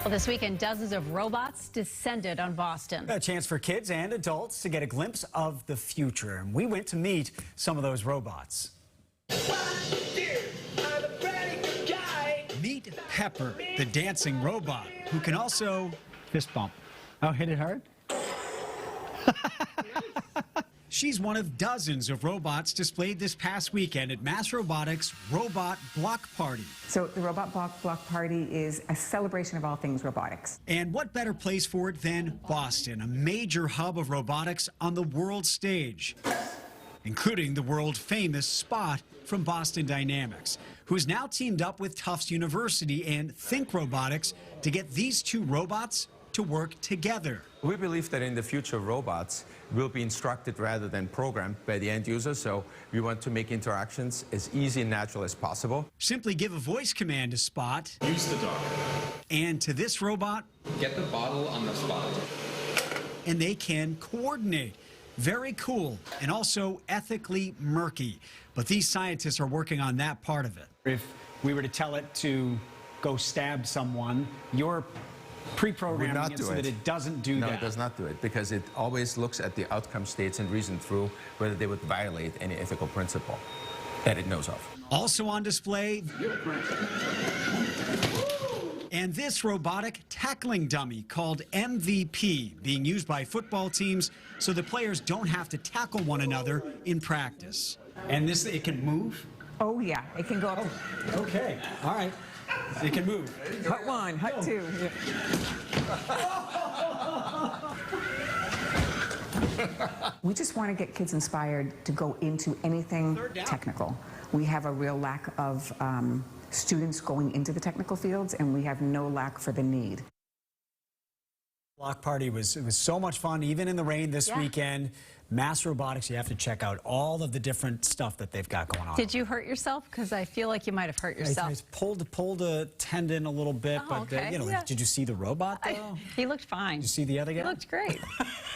Well, this weekend, dozens of robots descended on Boston. A chance for kids and adults to get a glimpse of the future. And we went to meet some of those robots. Meet Pepper, the dancing robot, who can also fist bump. Oh, hit it hard? She's one of dozens of robots displayed this past weekend at Mass Robotics' Robot Block Party. So the Robot Block Party is a celebration of all things robotics. And what better place for it than Boston, a major hub of robotics on the world stage, including the world-famous Spot from Boston Dynamics, who's now teamed up with Tufts University and Think Robotics to get these two robots to work together. We believe that in the future, robots will be instructed rather than programmed by the end user, so we want to make interactions as easy and natural as possible. Simply give a voice command to Spot. Use the dog. And to this robot. Get the bottle on the spot. And they can coordinate. Very cool and also ethically murky. But these scientists are working on that part of it. If we were to tell it to go stab someone, you're pre-programming it so that it doesn't do that. No, it does not do it, because it always looks at the outcome states and reason through whether they would violate any ethical principle that it knows of. Also on display, and this robotic tackling dummy called MVP, being used by football teams so the players don't have to tackle one another in practice. And this, it can move? Oh yeah, it can go up. Okay, all right. It can move. Hut one, hut two. We just want to get kids inspired to go into anything technical. We have a real lack of students going into the technical fields, and we have no lack for the need. Block Party was so much fun, even in the rain this weekend. Mass Robotics, you have to check out all of the different stuff that they've got going on. Did you hurt yourself? Because I feel like you might have hurt yourself. I pulled a tendon a little bit, but okay. you know, did you see the robot though? He looked fine. Did you see the other guy? He looked great.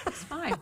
It's fine.